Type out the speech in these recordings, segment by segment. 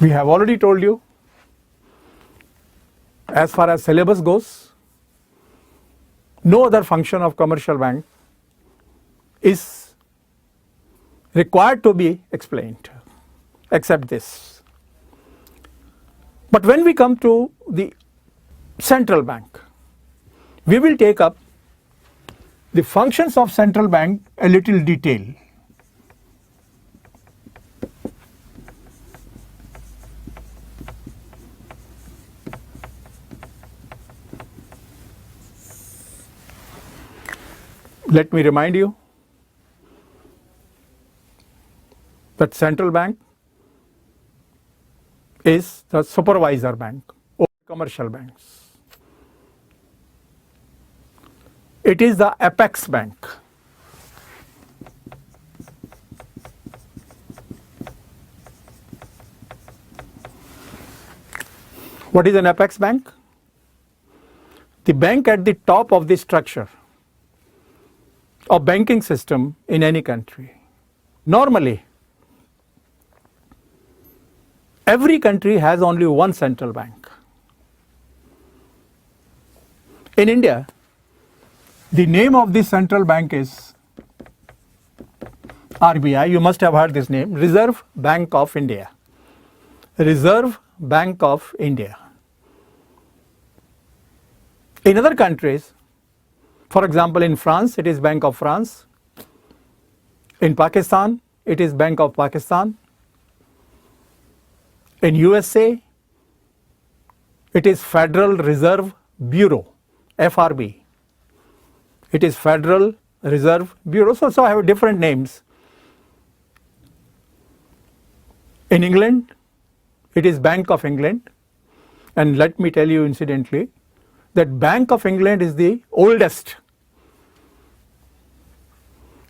We have already told you, as far as syllabus goes, no other function of commercial bank is required to be explained except this. But when we come to the central bank, we will take up the functions of central bank a little detail. Let me remind you that central bank is the supervisor bank over commercial banks. It is the apex bank. What is an apex bank? The bank at the top of the structure of banking system in any country. Normally, every country has only one central bank. In India, the name of the central bank is RBI. You must have heard this name, Reserve Bank of India. Reserve Bank of India. In other countries, for example, in France, it is Bank of France. In Pakistan, it is Bank of Pakistan. In USA, it is Federal Reserve Bureau, FRB. It is Federal Reserve Bureau. So I have different names. In England, it is Bank of England. And let me tell you incidentally, that Bank of England is the oldest.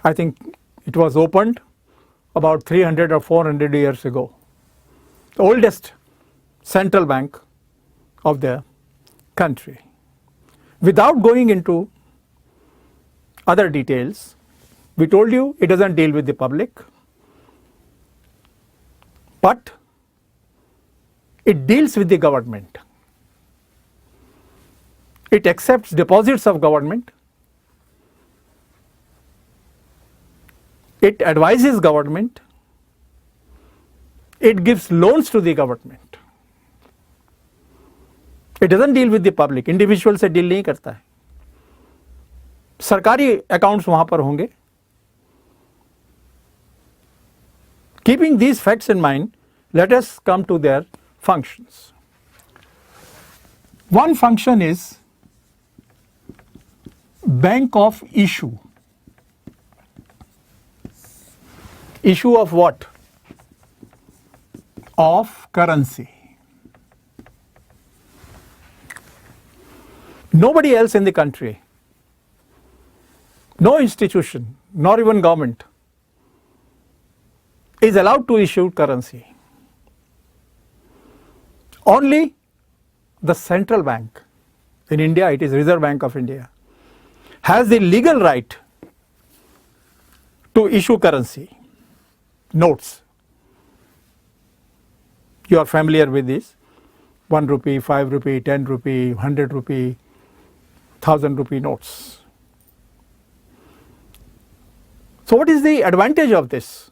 I think it was opened about 300 or 400 years ago. The oldest central bank of the country. Without going into other details, we told you it doesn't deal with the public, but it deals with the government. It accepts deposits of government. It advises government. It gives loans to the government. It doesn't deal with the public. Individual से deal नहीं करता है. सरकारी accounts वहाँ पर होंगे. Keeping these facts in mind, let us come to their functions. One function is bank of issue. Issue of what? Of currency. Nobody else in the country, no institution, nor even government is allowed to issue currency. Only the central bank, in India it is Reserve Bank of India, has the legal right to issue currency, notes. You are familiar with this, 1 rupee, 5 rupee, 10 rupee, 100 rupee, 1000 rupee notes. So what is the advantage of this?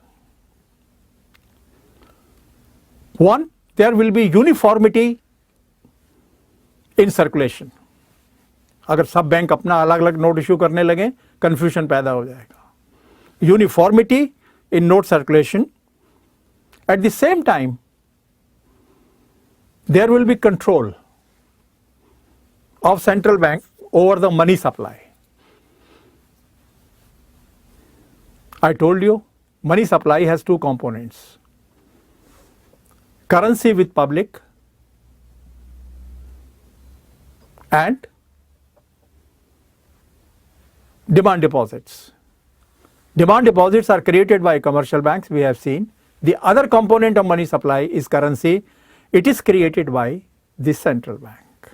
One, there will be uniformity in circulation. अगर सब bank अपना अलग अलग note issue करने लगे, confusion पैदा हो जाएगा. Uniformity in note circulation. At the same time, there will be control of central bank over the money supply. I told you, money supply has two components. Currency with public and demand deposits. Demand deposits are created by commercial banks, we have seen. The other component of money supply is currency. It is created by the central bank.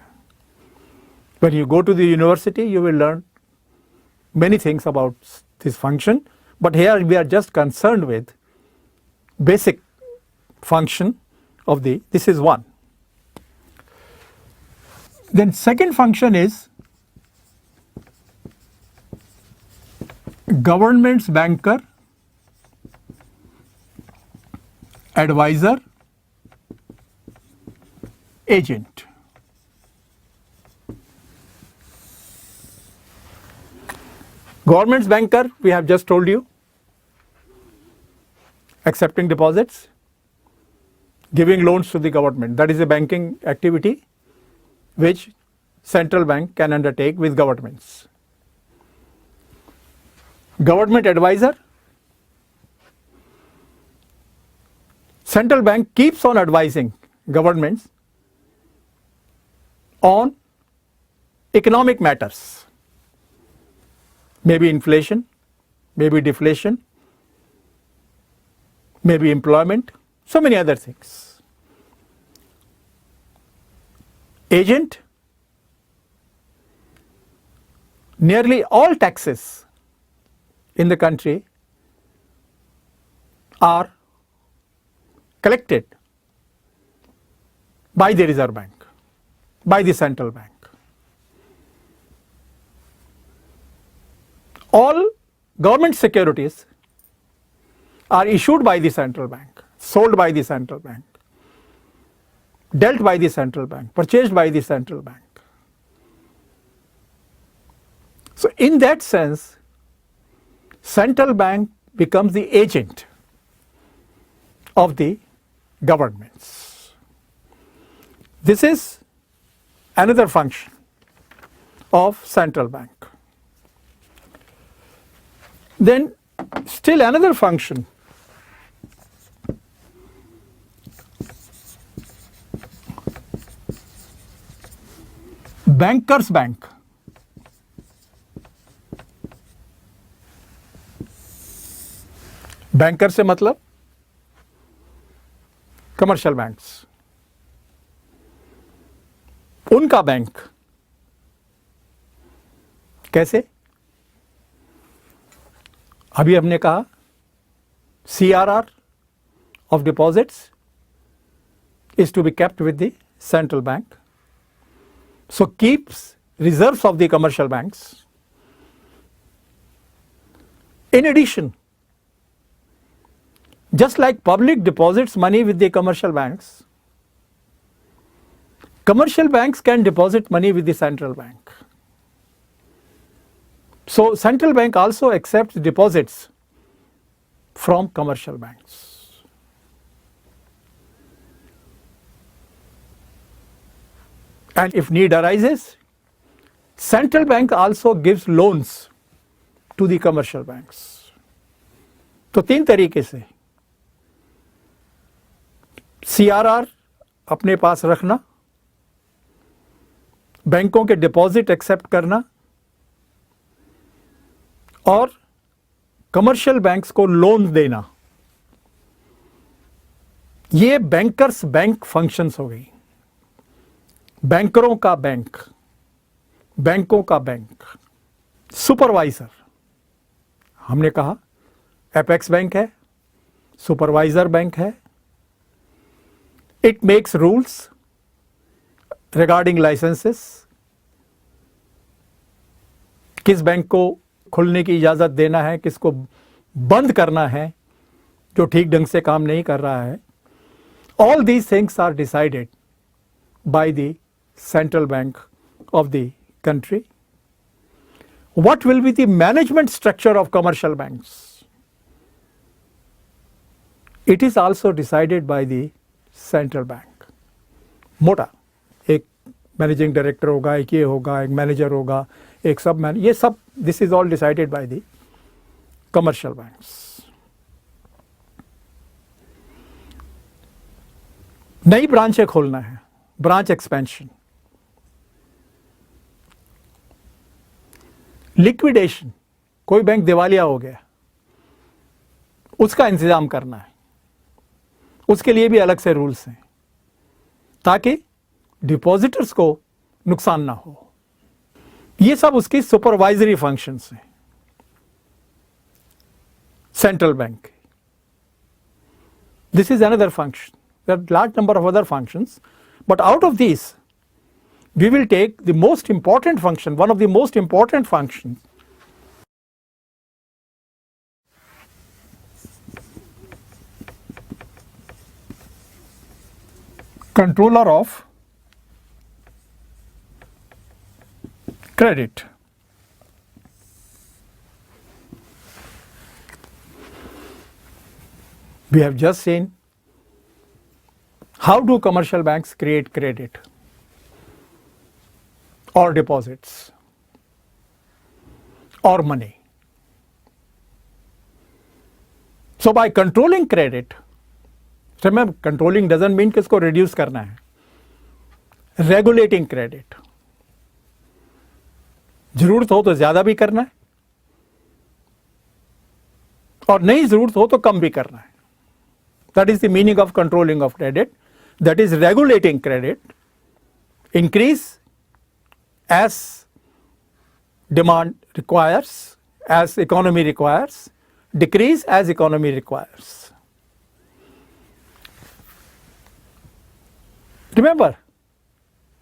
When you go to the university, you will learn many things about this function, but here we are just concerned with basic function of the, this is one. Then second function is government's banker, advisor, agent. Government's banker, we have just told you, accepting deposits, giving loans to the government. That is a banking activity which central bank can undertake with governments. Government advisor, central bank keeps on advising governments on economic matters, maybe inflation, maybe deflation, maybe employment, so many other things. Agent, nearly all taxes in the country are collected by the Reserve Bank, by the central bank. All government securities are issued by the central bank, sold by the central bank, dealt by the central bank, purchased by the central bank. So in that sense, central bank becomes the agent of the governments. This is another function of central bank. Then still another function, banker's bank. Banker से मतलब commercial banks, उनका bank. कैसे? अभी हमने कहा CRR of deposits is to be kept with the central bank, so keeps reserves of the commercial banks. In addition, just like public deposits money with the commercial banks, commercial banks can deposit money with the central bank. So central bank also accepts deposits from commercial banks. And if need arises, central bank also gives loans to the commercial banks. तो तीन तरीके से CRR अपने पास रखना, बैंकों के deposit accept करना और कमर्शियल बैंक्स को लोन देना, ये बैंकर्स बैंक फंक्शंस हो गई। बैंकरों का बैंक, बैंकों का बैंक। सुपरवाइजर, हमने कहा एपेक्स बैंक है, सुपरवाइजर बैंक है। It makes rules regarding licences, किस बैंक को खुलने की इजाज़त देना है, किसको बंद करना है जो ठीक ढंग से काम नहीं कर रहा है। All these things are decided by the central bank of the country. What will be the management structure of commercial banks? It is also decided by the central bank. मोटा एक मैनेजिंग डायरेक्टर होगा, एक ये होगा, एक manager होगा, एक सब मैनेजर, ये सब this is all decided by the commercial banks. नई ब्रांचें खोलना है, ब्रांच एक्सपेंशन। लिक्विडेशन, कोई बैंक दिवालिया हो गया, उसका इंतजाम करना है, उसके लिए भी अलग से रूल्स हैं ताकि डिपॉजिटर्स को नुकसान ना हो। ये सब उसकी सुपरवाइजरी फंक्शंस हैं central bank. This is another function There are large number of other functions, but out of these we will take the most important function, one of the most important functions, controller of credit. We have just seen how do commercial banks create credit or deposits or money. So by controlling credit, remember controlling doesn't mean कि इसको reduce करना है, regulating credit, जरूरत हो तो ज़्यादा भी करना है और नहीं ज़रूरत हो तो कम भी करना है. That is the meaning of controlling of credit, that is regulating credit, increase as demand requires, as economy requires, decrease as economy requires. Remember,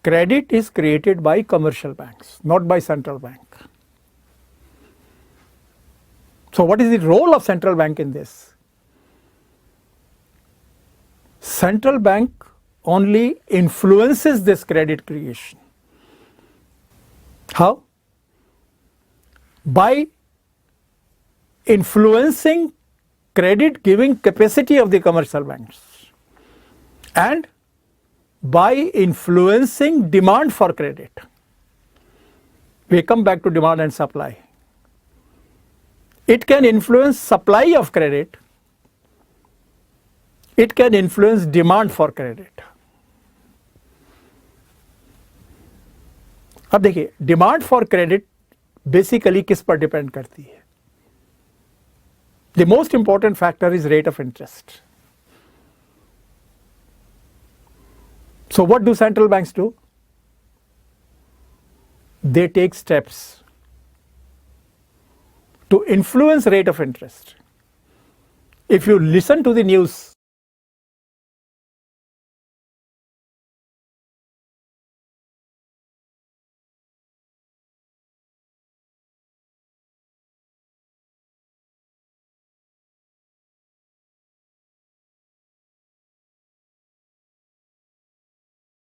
credit is created by commercial banks, not by central bank. So what is the role of central bank in this? Central bank only influences this credit creation. How? By influencing credit giving capacity of the commercial banks and by influencing demand for credit. We come back to demand and supply. It can influence supply of credit, it can influence demand for credit. अब देखिए demand for credit basically किस पर depend करती है? The most important factor is rate of interest. So what do central banks do? They take steps to influence rate of interest. If you listen to the news